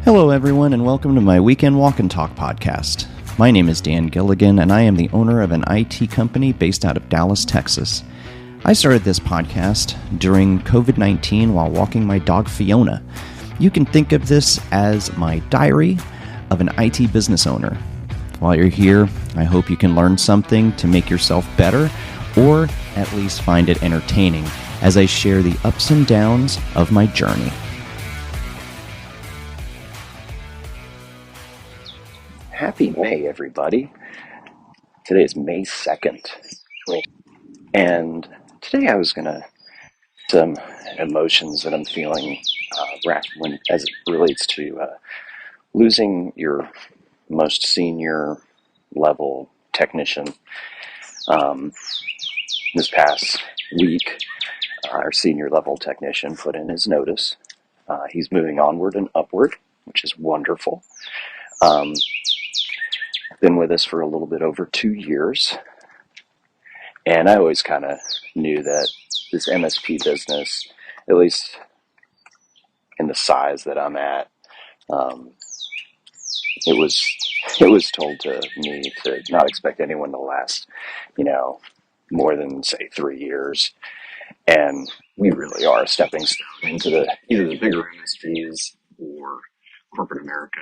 Hello, everyone, and welcome to my Weekend Walk and Talk podcast. My name is Dan Gilligan, and I am the owner of an IT company based out of Dallas, Texas. I started this podcast during COVID-19 while walking my dog Fiona. You can think of this as my diary of an IT business owner. While you're here, I hope you can learn something to make yourself better, or at least find it entertaining as I share the ups and downs of my journey. Happy May, everybody. Today is May 2nd. And today I was going to some emotions that I'm feeling as it relates to losing your most senior level technician. This past week, our senior level technician put in his notice. He's moving onward and upward, which is wonderful. Been with us for a little bit over 2 years. And I always kind of knew that this MSP business, at least in the size that I'm at, it was told to me to not expect anyone to last, more than say 3 years. And we really are a stepping stone into either the bigger MSPs or corporate America,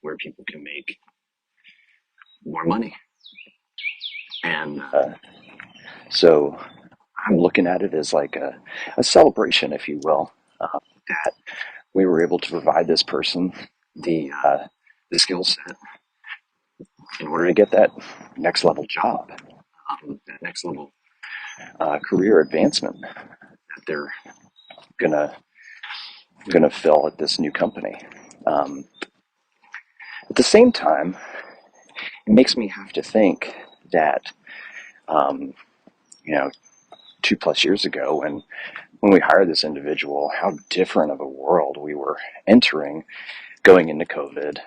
where people can make more money. And so I'm looking at it as like a celebration, if you will, that we were able to provide this person the skill set in order to get that next level job, that next level career advancement that they're gonna fill at this new company. At the same time, it makes me have to think that 2+ years ago when we hired this individual, how different of a world we were entering going into COVID.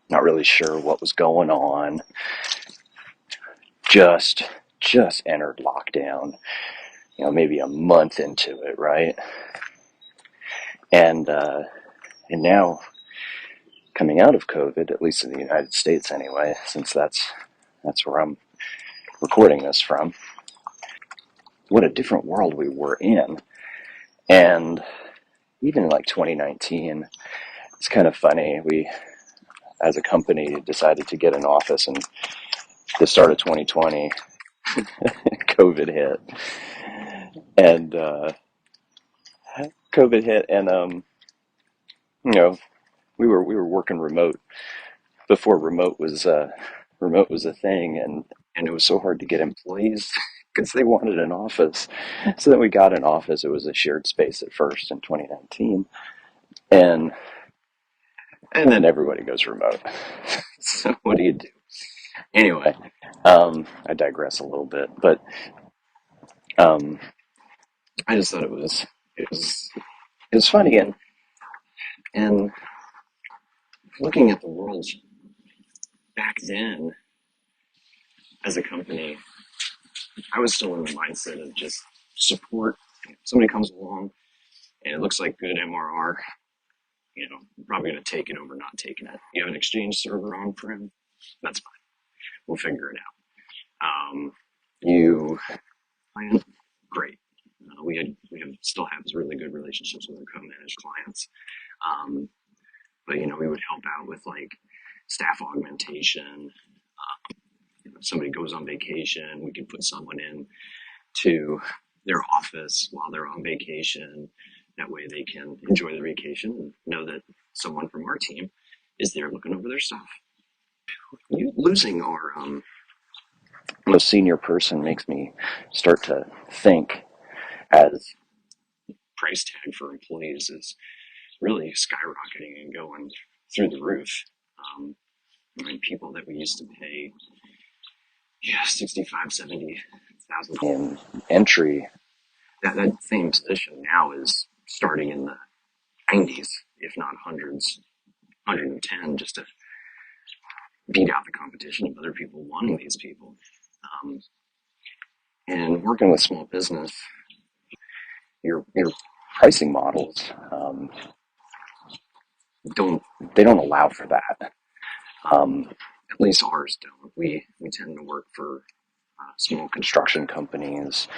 Not really sure what was going on. Just entered lockdown, maybe a month into it, right? And now coming out of COVID, at least in the United States anyway, since that's where I'm recording this from, what a different world we were in. And even in like 2019, it's kind of funny. We, as a company, decided to get an office, and the start of 2020, COVID hit. And we were working remote before remote was a thing, and it was so hard to get employees because they wanted an office. So then we got an office. It was a shared space at first in 2019, and then everybody goes remote. So what do you do? Anyway, I digress a little bit, but I just thought it was funny, and looking at the world back then as a company, I was still in the mindset of just support. Somebody comes along and it looks like good MRR, I'm probably going to take it over not taking it. You have an Exchange server on-prem, that's fine. We'll figure it out. You client, great. We still have really good relationships with our co-managed clients. But we would help out with like staff augmentation. If somebody goes on vacation, we can put someone in to their office while they're on vacation. That way they can enjoy their vacation and know that someone from our team is there looking over their stuff. Losing our most senior person makes me start to think, as price tag for employees is really skyrocketing and going through the roof. People that we used to pay 65, 70,000 in entry, that same position now is starting in the 90s, if not hundreds, 110, just to beat out the competition of other people wanting these people. And working with small business, your pricing models don't they don't allow for that. At least ours don't. We tend to work for small construction companies,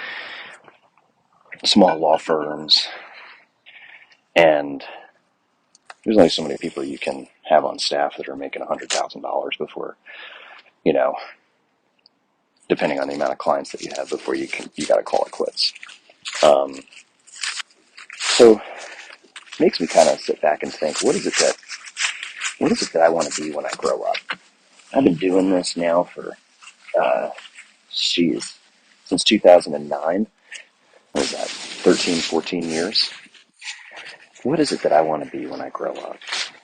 small law firms, and there's only so many people you can have on staff that are making $100,000 before, you know, depending on the amount of clients that you have before you got to call it quits. So it makes me kind of sit back and think, what is it that I want to be when I grow up? I've been doing this now for, since 2009. What was that? 13, 14 years. What is it that I want to be when I grow up?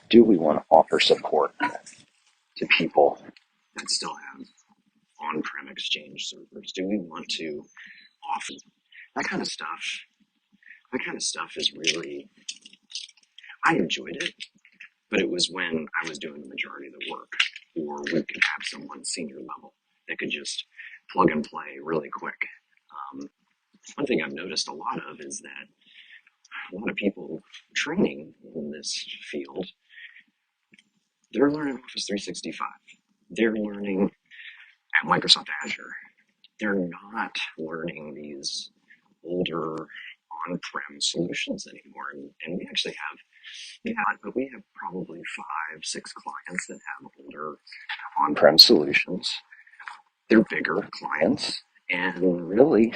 Do we want to offer support to people that still have on-prem Exchange servers? Do we want to offer that kind of stuff? That kind of stuff is really, I enjoyed it, but it was when I was doing the majority of the work, or we could have someone senior level that could just plug and play really quick. One thing I've noticed a lot of is that a lot of people training in this field, they're learning Office 365. They're learning at Microsoft Azure. They're not learning these older on-prem solutions anymore. And we actually but we have probably 5, 6 clients that have older on-prem solutions. They're bigger clients, and really,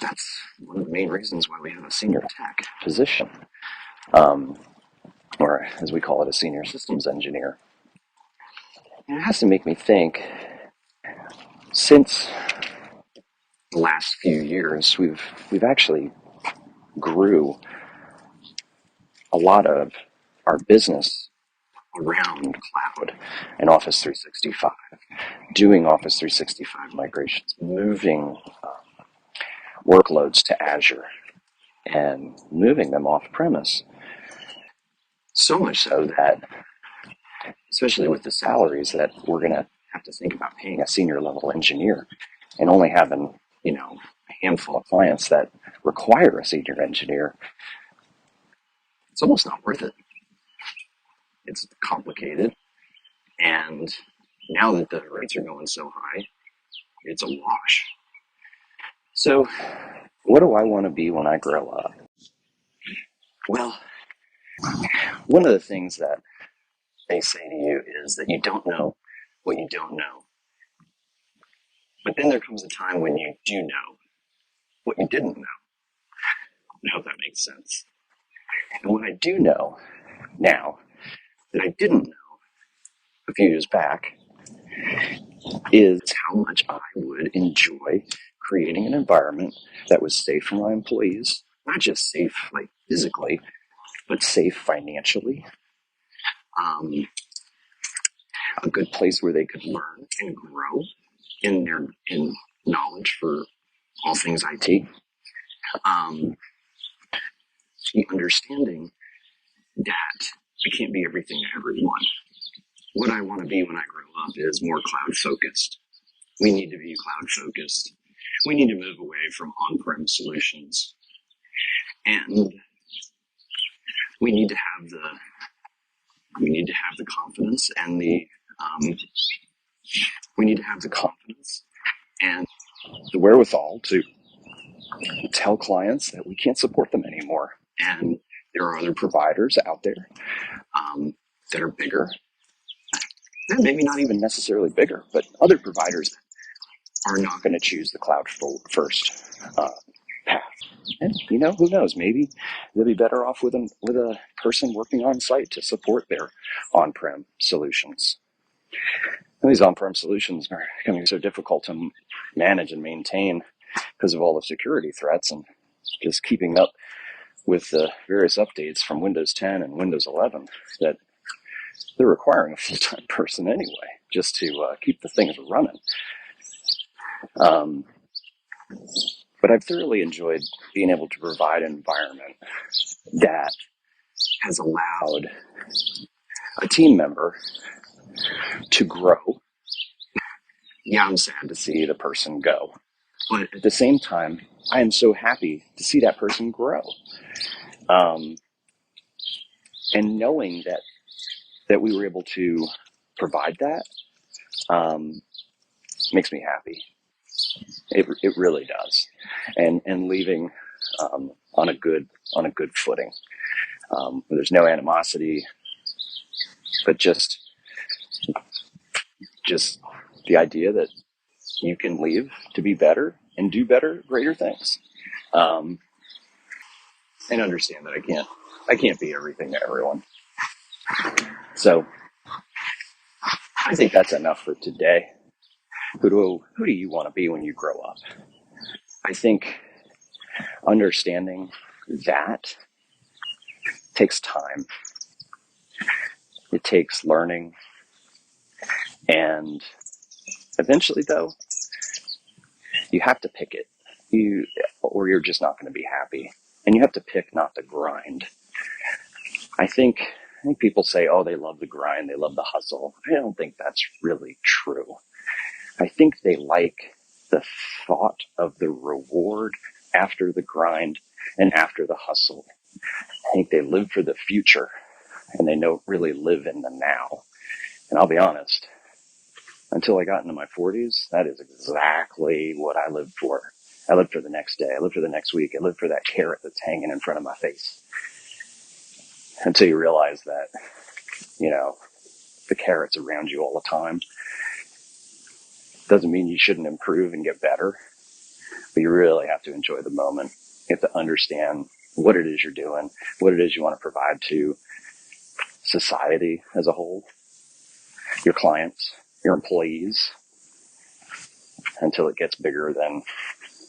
that's one of the main reasons why we have a senior tech position, or as we call it, a senior systems engineer. And it has to make me think, since the last few years, we've actually grew a lot of our business around cloud and Office 365, doing Office 365 migrations, moving workloads to Azure, and moving them off premise. So much so that, especially with the salaries that we're going to have to think about paying a senior level engineer, and only having, a handful of clients that require a senior engineer, it's almost not worth it. It's complicated, and now that the rates are going so high, it's a wash. So, what do I want to be when I grow up? Well, one of the things that they say to you is that you don't know what you don't know. But then there comes a time when you do know what you didn't know. I hope that makes sense. And what I do know now that I didn't know a few years back is how much I would enjoy creating an environment that was safe for my employees, not just safe like physically, but safe financially. A good place where they could learn and grow in their knowledge for all things IT. The understanding that I can't be everything to everyone. What I want to be when I grow up is more cloud focused. We need to be cloud focused. We need to move away from on-prem solutions, and we need to have the confidence and the wherewithal to tell clients that we can't support them anymore. And there are other providers out there that are bigger, and maybe not even necessarily bigger, but other providers are not going to choose the cloud first path. And who knows? Maybe they'll be better off with a person working on site to support their on-prem solutions. And these on-prem solutions are becoming so difficult to manage and maintain because of all the security threats and just keeping up with the various updates from Windows 10 and Windows 11 that they're requiring a full-time person anyway, just to keep the things running. But I've thoroughly enjoyed being able to provide an environment that has allowed a team member to grow. Yeah, I'm sad to see the person go, but at the same time, I am so happy to see that person grow. And knowing that we were able to provide that makes me happy. It really does. And leaving on a good footing. Where there's no animosity, but just the idea that you can leave to be better and do better, greater things. Um, and understand that I can't be everything to everyone. So I think that's enough for today. Who do you want to be when you grow up? I think understanding that takes time. It takes learning, and eventually, though, you have to pick it. Or you're just not going to be happy, and you have to pick not to grind. I think I think people say, "Oh, they love the grind, they love the hustle." I don't think that's really true. I think they like the thought of the reward after the grind and after the hustle. I think they live for the future and they don't really live in the now. And I'll be honest, until I got into my 40s, that is exactly what I lived for. I lived for the next day. I lived for the next week. I lived for that carrot that's hanging in front of my face. Until you realize that, you know, the carrot's around you all the time. Doesn't mean you shouldn't improve and get better, but you really have to enjoy the moment. You have to understand what it is you're doing, what it is you want to provide to society as a whole, your clients, your employees,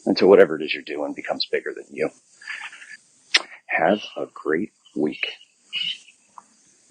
until whatever it is you're doing becomes bigger than you. Have a great week.